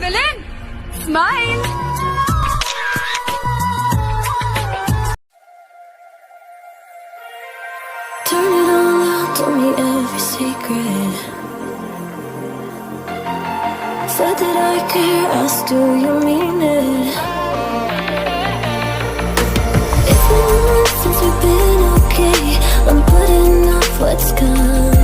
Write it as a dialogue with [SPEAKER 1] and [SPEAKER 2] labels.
[SPEAKER 1] villain! Smile!
[SPEAKER 2] Turn it all out, told me every secret. Said that I care, asked do you mean it? It's been months since we've been okay. I'm putting off what's coming.